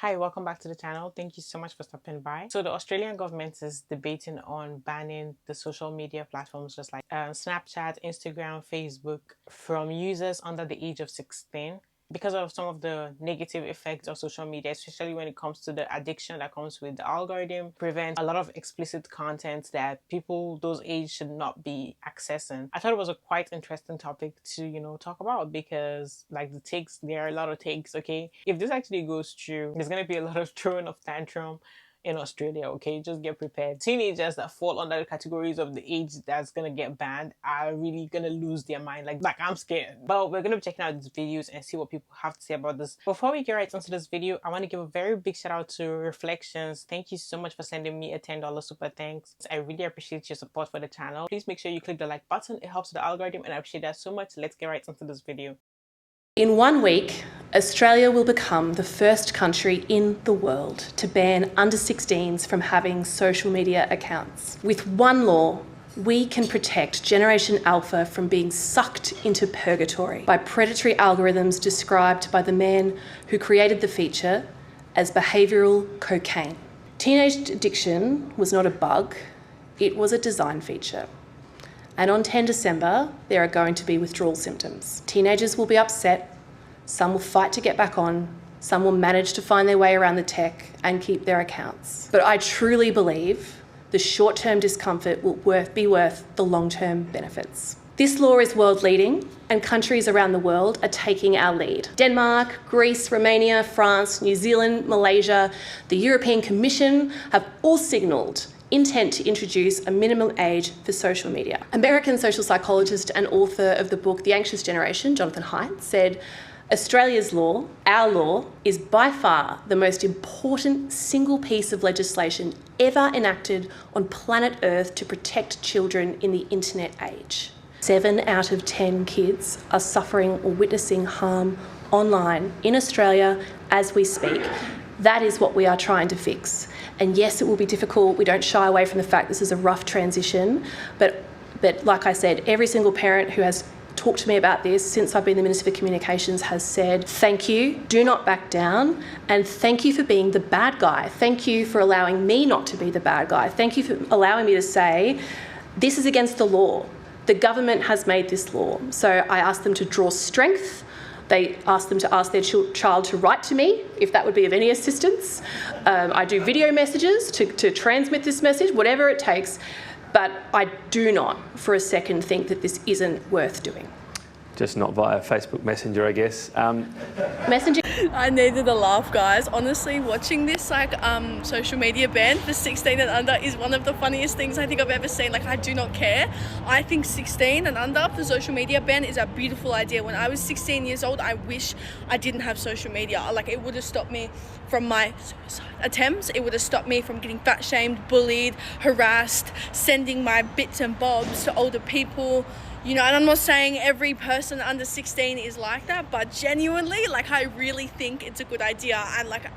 Hi, welcome back to the channel. Thank you so much for stopping by. So the Australian government is debating on banning the social media platforms just like Snapchat, Instagram, Facebook from users under the age of 16 because of some of the negative effects of social media, especially when it comes to the addiction that comes with the algorithm, prevent a lot of explicit content that people those age should not be accessing. I thought it was a quite interesting topic to, talk about because like there are a lot of takes, okay? If this actually goes through, there's gonna be a lot of throwing of tantrum in Australia, okay? Just get prepared. Teenagers that fall under the categories of the age that's gonna get banned are really gonna lose their mind. Like I'm scared. But we're gonna be checking out these videos and see what people have to say about this. Before we get right into this video, I want to give a very big shout out to Reflections. Thank you so much for sending me a $10 super thanks. I really appreciate your support for the channel. Please make sure you click the like button. It helps with the algorithm and I appreciate that so much. Let's get right into this video. In 1 week, Australia will become the first country in the world to ban under 16s from having social media accounts. With one law, we can protect Generation Alpha from being sucked into purgatory by predatory algorithms described by the man who created the feature as behavioural cocaine. Teenage addiction was not a bug, it was a design feature. And on 10 December, there are going to be withdrawal symptoms. Teenagers will be upset, some will fight to get back on, some will manage to find their way around the tech and keep their accounts. But I truly believe the short-term discomfort will be worth the long-term benefits. This law is world-leading and countries around the world are taking our lead. Denmark, Greece, Romania, France, New Zealand, Malaysia, the European Commission have all signalled intent to introduce a minimum age for social media. American social psychologist and author of the book The Anxious Generation, Jonathan Haidt, said, Australia's law, our law, is by far the most important single piece of legislation ever enacted on planet Earth to protect children in the internet age. 7 out of 10 kids are suffering or witnessing harm online in Australia as we speak. That is what we are trying to fix. And yes, it will be difficult. We don't shy away from the fact this is a rough transition. But like I said, every single parent who has talked to me about this since I've been the Minister for Communications has said, thank you, do not back down, and thank you for being the bad guy. Thank you for allowing me not to be the bad guy. Thank you for allowing me to say, this is against the law. The government has made this law. So I asked them to draw strength. They asked them to ask their child to write to me, if that would be of any assistance. I do video messages to transmit this message, whatever it takes. But I do not for a second think that this isn't worth doing. Just not via Facebook Messenger, I guess. Messenger. I needed a laugh, guys. Honestly, watching this social media ban for 16 and under is one of the funniest things I think I've ever seen. Like, I do not care. I think 16 and under, the social media ban is a beautiful idea. When I was 16 years old, I wish I didn't have social media. Like, it would have stopped me from my suicide attempts. It would have stopped me from getting fat shamed, bullied, harassed, sending my bits and bobs to older people. And I'm not saying every person under 16 is like that, but genuinely, like, I really think it's a good idea. And like,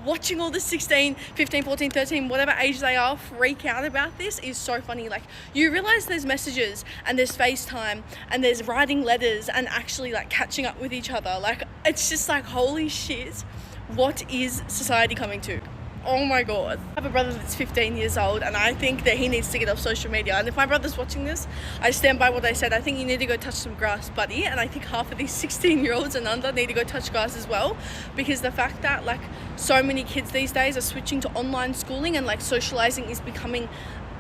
watching all the 16, 15, 14, 13, whatever age they are, freak out about this is so funny. Like, you realize there's messages and there's FaceTime and there's writing letters and actually like catching up with each other. Like, it's just like, holy shit, what is society coming to? Oh my god. I have a brother that's 15 years old and I think that he needs to get off social media. And if my brother's watching this, I stand by what I said. I think you need to go touch some grass, buddy. And I think half of these 16-year-olds and under need to go touch grass as well. Because the fact that like so many kids these days are switching to online schooling and like socializing is becoming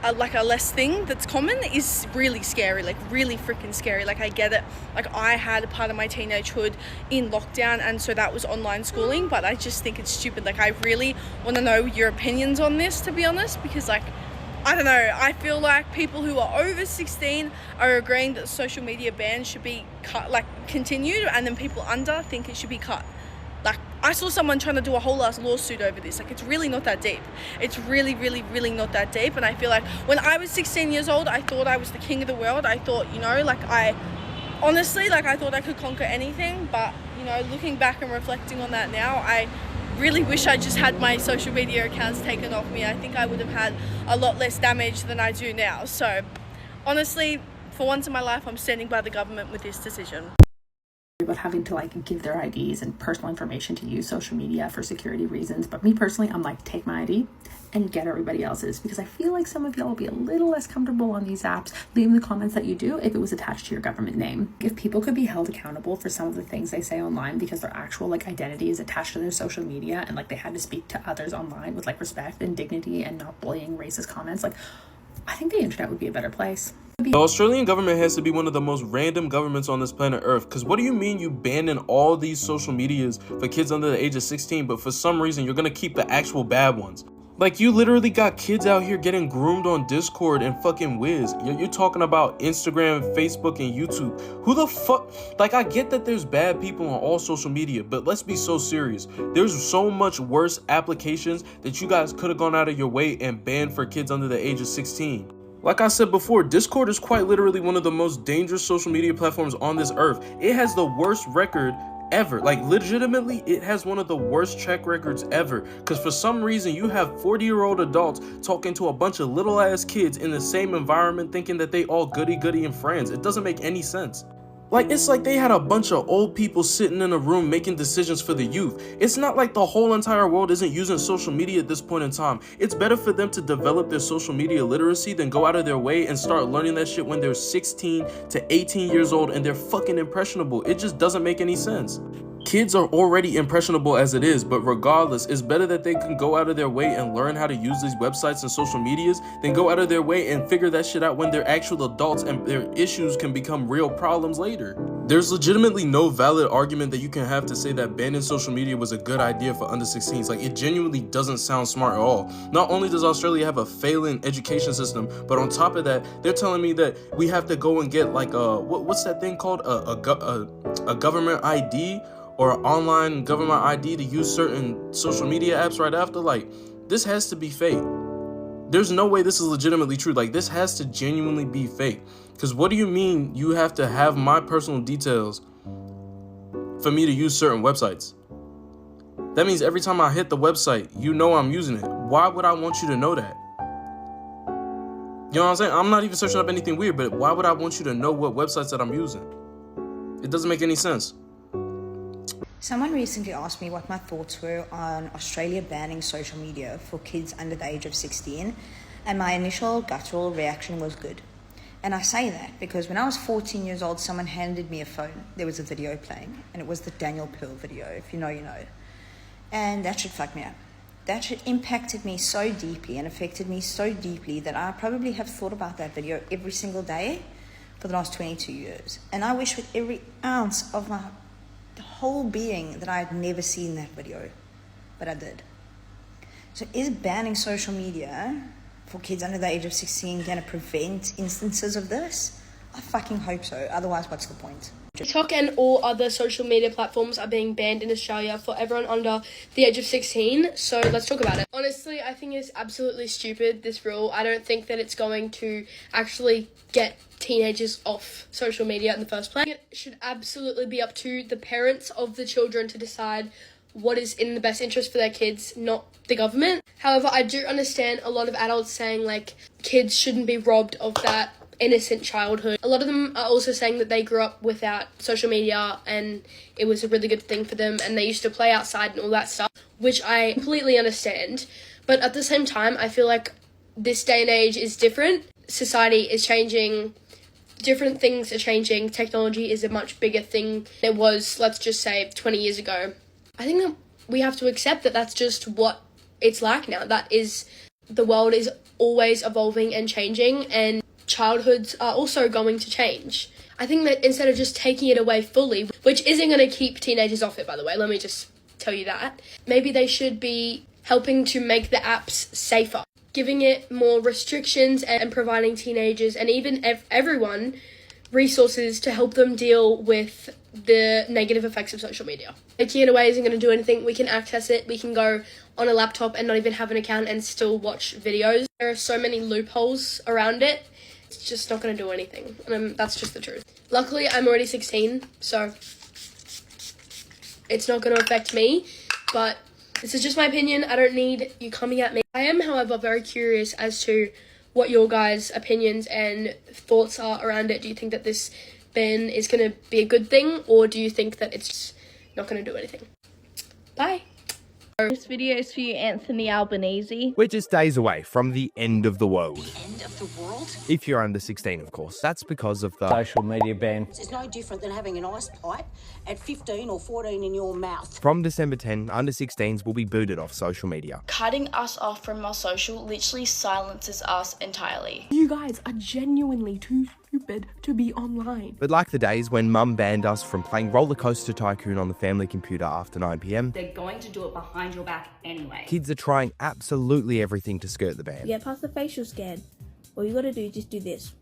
a less thing that's common is really scary, like really freaking scary. Like, I get it. Like, I had a part of my teenagehood in lockdown and so that was online schooling, but I just think it's stupid. Like, I really want to know your opinions on this, to be honest, because like, I don't know, I feel like people who are over 16 are agreeing that social media bans should be cut, like continued, and then people under think it should be cut. Like, I saw someone trying to do a whole ass lawsuit over this. Like, it's really not that deep. It's really, really, really not that deep. And I feel like when I was 16 years old, I thought I was the king of the world. I thought, like, I thought I could conquer anything. But, looking back and reflecting on that now, I really wish I just had my social media accounts taken off me. I think I would have had a lot less damage than I do now. So, honestly, for once in my life, I'm standing by the government with this decision. about having to like give their IDs and personal information to use social media for security reasons. But me personally, I'm like, take my ID and get everybody else's, because I feel like some of y'all will be a little less comfortable on these apps leaving the comments that you do if it was attached to your government name. If people could be held accountable for some of the things they say online because their actual like identity is attached to their social media, and like they had to speak to others online with like respect and dignity and not bullying racist comments, like I think the internet would be a better place. The Australian government has to be one of the most random governments on this planet Earth, because what do you mean you banning all these social medias for kids under the age of 16, but for some reason you're gonna keep the actual bad ones? Like, you literally got kids out here getting groomed on Discord and fucking Wiz. You're talking about Instagram, Facebook, and YouTube. Who the fuck? Like, I get that there's bad people on all social media, but let's be so serious. There's so much worse applications that you guys could have gone out of your way and banned for kids under the age of 16. Like I said before, Discord is quite literally one of the most dangerous social media platforms on this earth. It has the worst record ever. Like, legitimately, it has one of the worst track records ever, because for some reason you have 40-year-old adults talking to a bunch of little ass kids in the same environment thinking that they all goody and friends. It doesn't make any sense. Like, it's like they had a bunch of old people sitting in a room making decisions for the youth. It's not like the whole entire world isn't using social media at this point in time. It's better for them to develop their social media literacy than go out of their way and start learning that shit when they're 16 to 18 years old and they're fucking impressionable. It just doesn't make any sense. Kids are already impressionable as it is, but regardless, it's better that they can go out of their way and learn how to use these websites and social medias than go out of their way and figure that shit out when they're actual adults and their issues can become real problems later. There's legitimately no valid argument that you can have to say that banning social media was a good idea for under 16s. Like, it genuinely doesn't sound smart at all. Not only does Australia have a failing education system, but on top of that, they're telling me that we have to go and get like what's that thing called, a government ID or an online government ID to use certain social media apps right after. Like, this has to be fake. There's no way this is legitimately true. Like, this has to genuinely be fake. Because what do you mean you have to have my personal details for me to use certain websites? That means every time I hit the website, you know I'm using it. Why would I want you to know that? You know what I'm saying? I'm not even searching up anything weird, but why would I want you to know what websites that I'm using? It doesn't make any sense. Someone recently asked me what my thoughts were on Australia banning social media for kids under the age of 16, and my initial guttural reaction was good. And I say that because when I was 14 years old, someone handed me a phone. There was a video playing, and it was the Daniel Pearl video. If you know, you know. And that shit fucked me up. That shit impacted me so deeply and affected me so deeply that I probably have thought about that video every single day for the last 22 years. And I wish with every ounce of my whole being that I had never seen that video, but I did. So is banning social media for kids under the age of 16 going to prevent instances of this? I fucking hope so. Otherwise, what's the point? TikTok and all other social media platforms are being banned in Australia for everyone under the age of 16, so let's talk about it. Honestly, I think it's absolutely stupid, this rule. I don't think that it's going to actually get teenagers off social media in the first place. It should absolutely be up to the parents of the children to decide what is in the best interest for their kids, not the government. However, I do understand a lot of adults saying, like, kids shouldn't be robbed of that innocent childhood. A lot of them are also saying that they grew up without social media and it was a really good thing for them and they used to play outside and all that stuff, which I completely understand. But at the same time, I feel like this day and age is different. Society is changing. Different things are changing. Technology is a much bigger thing than it was, let's just say, 20 years ago. I think that we have to accept that that's just what it's like now. That is, the world is always evolving and changing, and childhoods are also going to change. I think that instead of just taking it away fully, which isn't going to keep teenagers off it, by the way, let me just tell you that, maybe they should be helping to make the apps safer, giving it more restrictions and providing teenagers and even everyone resources to help them deal with the negative effects of social media. Taking it away isn't going to do anything. We can access it. We can go on a laptop and not even have an account and still watch videos. There are so many loopholes around it. It's just not going to do anything. And that's just the truth. Luckily, I'm already 16, so it's not going to affect me. But this is just my opinion. I don't need you coming at me. I am, however, very curious as to what your guys' opinions and thoughts are around it. Do you think that this ban is going to be a good thing, or do you think that it's not going to do anything? Bye. This video is for you, Anthony Albanese. We're just days away from the end of the world. The end of the world? If you're under 16, of course. That's because of the social media ban. It's no different than having an ice pipe at 15 or 14 in your mouth. From December 10, under 16s will be booted off social media. Cutting us off from our social literally silences us entirely. You guys are genuinely too stupid to be online. But like the days when Mum banned us from playing Roller Coaster Tycoon on the family computer after 9 p.m, they're going to do it behind your back anyway. Kids are trying absolutely everything to skirt the ban. Get past the facial scan. All you gotta do is just do this.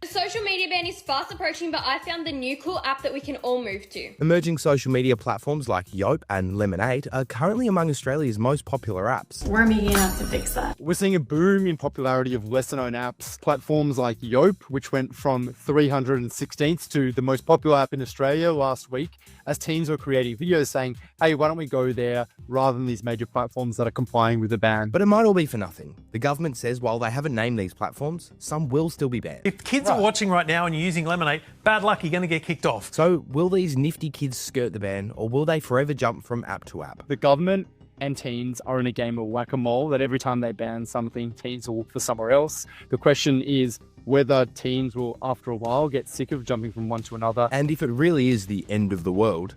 The social media ban is fast approaching, but I found the new cool app that we can all move to. Emerging social media platforms like Yope and Lemonade are currently among Australia's most popular apps. We're meeting up to fix that. We're seeing a boom in popularity of lesser-known apps. Platforms like Yope, which went from 316th to the most popular app in Australia last week, as teens are creating videos saying, hey, why don't we go there rather than these major platforms that are complying with the ban. But it might all be for nothing. The government says while they haven't named these platforms, some will still be banned. If kids are watching right now and you're using Lemonade, bad luck, you're going to get kicked off. So will these nifty kids skirt the ban, or will they forever jump from app to app? The government and teens are in a game of whack-a-mole that every time they ban something, teens will look for somewhere else. The question is whether teens will, after a while, get sick of jumping from one to another. And if it really is the end of the world,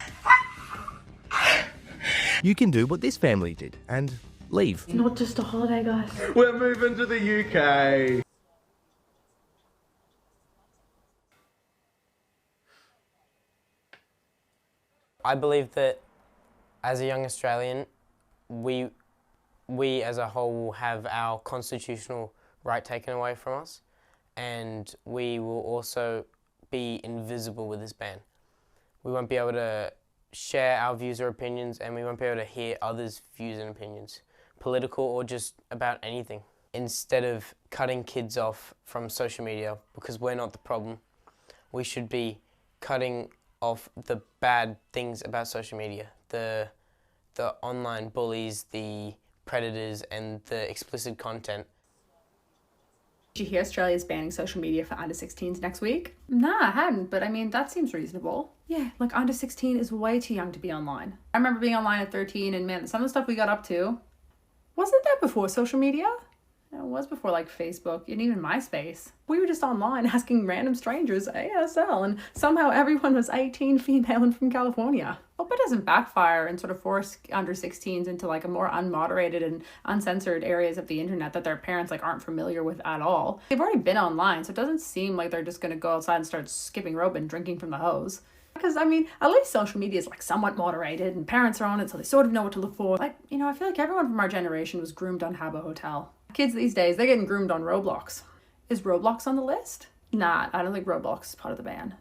you can do what this family did and leave. It's not just a holiday, guys. We're moving to the UK. I believe that as a young Australian, we as a whole will have our constitutional right taken away from us, and we will also be invisible with this ban. We won't be able to share our views or opinions, and we won't be able to hear others' views and opinions, political or just about anything. Instead of cutting kids off from social media, because we're not the problem, we should be cutting off the bad things about social media, the online bullies, the predators, and the explicit content. Did you hear Australia's banning social media for under 16s next week? Nah, I hadn't, but I mean, that seems reasonable. Yeah, like under 16 is way too young to be online. I remember being online at 13 and man, some of the stuff we got up to, wasn't that before social media? It was before like Facebook and even MySpace. We were just online asking random strangers ASL, and somehow everyone was 18, female, and from California. Hope it doesn't backfire and sort of force under 16s into like a more unmoderated and uncensored areas of the internet that their parents like aren't familiar with at all. They've already been online, so it doesn't seem like they're just gonna go outside and start skipping rope and drinking from the hose. Because, I mean, at least social media is like somewhat moderated and parents are on it, so they sort of know what to look for. Like, you know, I feel like everyone from our generation was groomed on Habbo Hotel. Kids these days, they're getting groomed on Roblox. Is Roblox on the list? Nah, I don't think Roblox is part of the ban.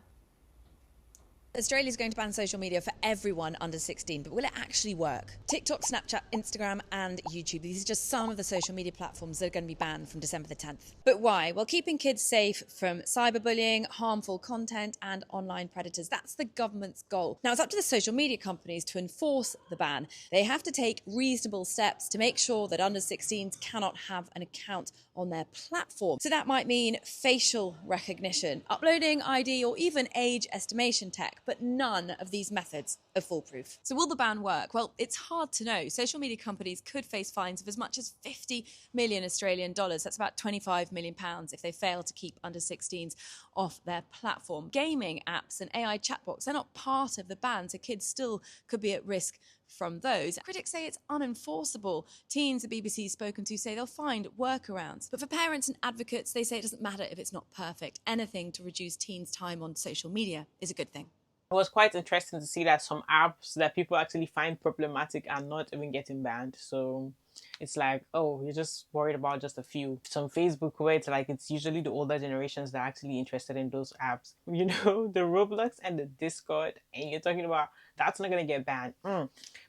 Australia's going to ban social media for everyone under 16, but will it actually work? TikTok, Snapchat, Instagram and YouTube. These are just some of the social media platforms that are going to be banned from December the 10th. But why? Well, keeping kids safe from cyberbullying, harmful content and online predators. That's the government's goal. Now, it's up to the social media companies to enforce the ban. They have to take reasonable steps to make sure that under 16s cannot have an account on their platform. So that might mean facial recognition, uploading ID or even age estimation tech, but none of these methods are foolproof. So will the ban work? Well, it's hard to know. Social media companies could face fines of as much as 50 million Australian dollars. That's about 25 million pounds if they fail to keep under 16s off their platform. Gaming apps and AI chatbots, they're not part of the ban, so kids still could be at risk from those. Critics say it's unenforceable. Teens the BBC's spoken to say they'll find workarounds. But for parents and advocates, they say it doesn't matter if it's not perfect. Anything to reduce teens' time on social media is a good thing. It was quite interesting to see that some apps that people actually find problematic are not even getting banned. So it's like, oh, you're just worried about just a few. Some Facebook where it's like it's usually the older generations that are actually interested in those apps. You know, the Roblox and the Discord, and you're talking about that's not going to get banned.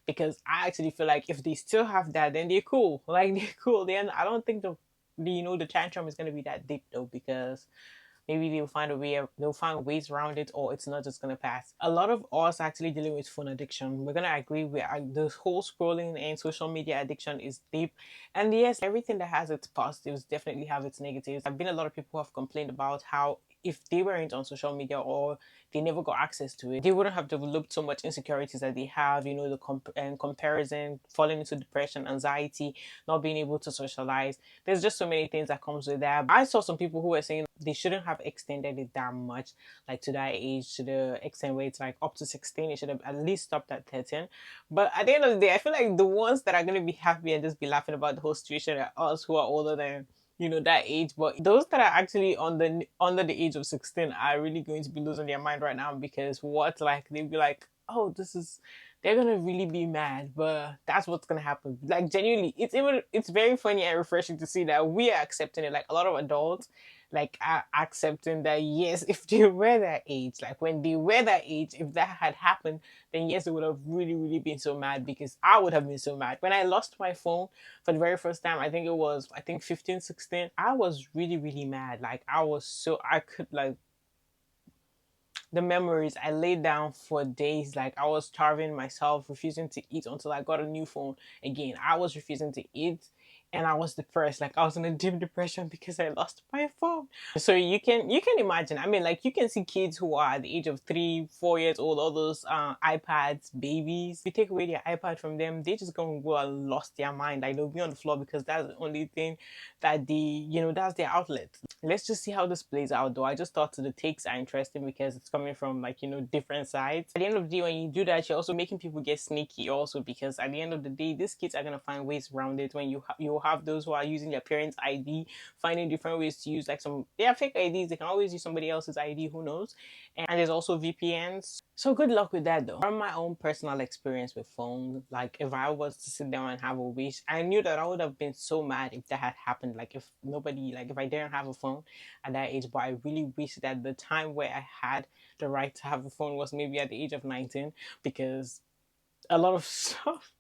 Because I actually feel like if they still have that, then they're cool. Like, they're cool. Then I don't think the tantrum is going to be that deep though, because maybe they'll find ways around it, or it's not just going to pass. A lot of us actually dealing with phone addiction. We're going to agree with the whole scrolling and social media addiction is deep. And yes, everything that has its positives definitely have its negatives. I've been a lot of people who have complained about how if they weren't on social media or they never got access to it, they wouldn't have developed so much insecurities that they have, you know, the comparison, falling into depression, anxiety, not being able to socialize. There's just so many things that comes with that. I saw some people who were saying they shouldn't have extended it that much, like to that age, to the extent where it's like up to 16. It should have at least stopped at 13. But at the end of the day, I feel like the ones that are going to be happy and just be laughing about the whole situation are us who are older than, you know, that age. But those that are actually under the age of 16 are really going to be losing their mind right now, because what, like, they'll be like, oh, this is, they're gonna really be mad, but that's what's gonna happen. Like, genuinely, it's very funny and refreshing to see that we are accepting it. Like, a lot of adults like are accepting that, yes, if they were that age, like when they were that age, if that had happened, then yes, they would have really, really been so mad, because I would have been so mad. When I lost my phone for the very first time, I think it was, 15, 16, I was really, really mad. Like, I could, like, the memories, I laid down for days. Like, I was starving myself, refusing to eat until I got a new phone. Again, I was refusing to eat, and I was depressed. Like, I was in a deep depression because I lost my phone. So you can imagine, I mean, like, you can see kids who are at the age of 3, 4 years old, all those iPads babies. If you take away their iPad from them, they just gonna go and lost their mind. Like, they'll be on the floor because that's the only thing that that's their outlet. Let's just see how this plays out, though. I just thought the takes are interesting because it's coming from, like, different sides. At the end of the day, when you do that, you're also making people get sneaky also, because at the end of the day, these kids are going to find ways around it. When you'll have those who are using their parents' ID, finding different ways to use, like, they are fake IDs. They can always use somebody else's ID, who knows? And there's also VPNs. So good luck with that, though. From my own personal experience with phones, like, if I was to sit down and have a wish, I knew that I would have been so mad if that had happened. Like, if I didn't have a phone at that age. But I really wish that the time where I had the right to have a phone was maybe at the age of 19, because a lot of stuff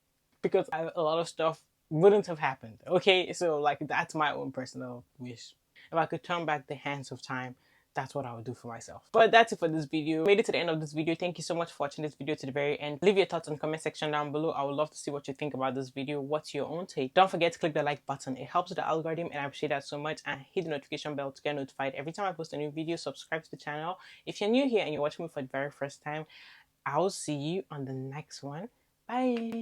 wouldn't have happened. Okay, so, like, that's my own personal wish. If I could turn back the hands of time, that's what I would do for myself. But that's it for this video. Made it to the end of this video. Thank you so much for watching this video to the very end. Leave your thoughts in the comment section down below. I would love to see what you think about this video. What's your own take? Don't forget to click the like button. It helps with the algorithm, and I appreciate that so much. And hit the notification bell to get notified every time I post a new video. Subscribe to the channel. If you're new here and you're watching me for the very first time, I'll see you on the next one. Bye.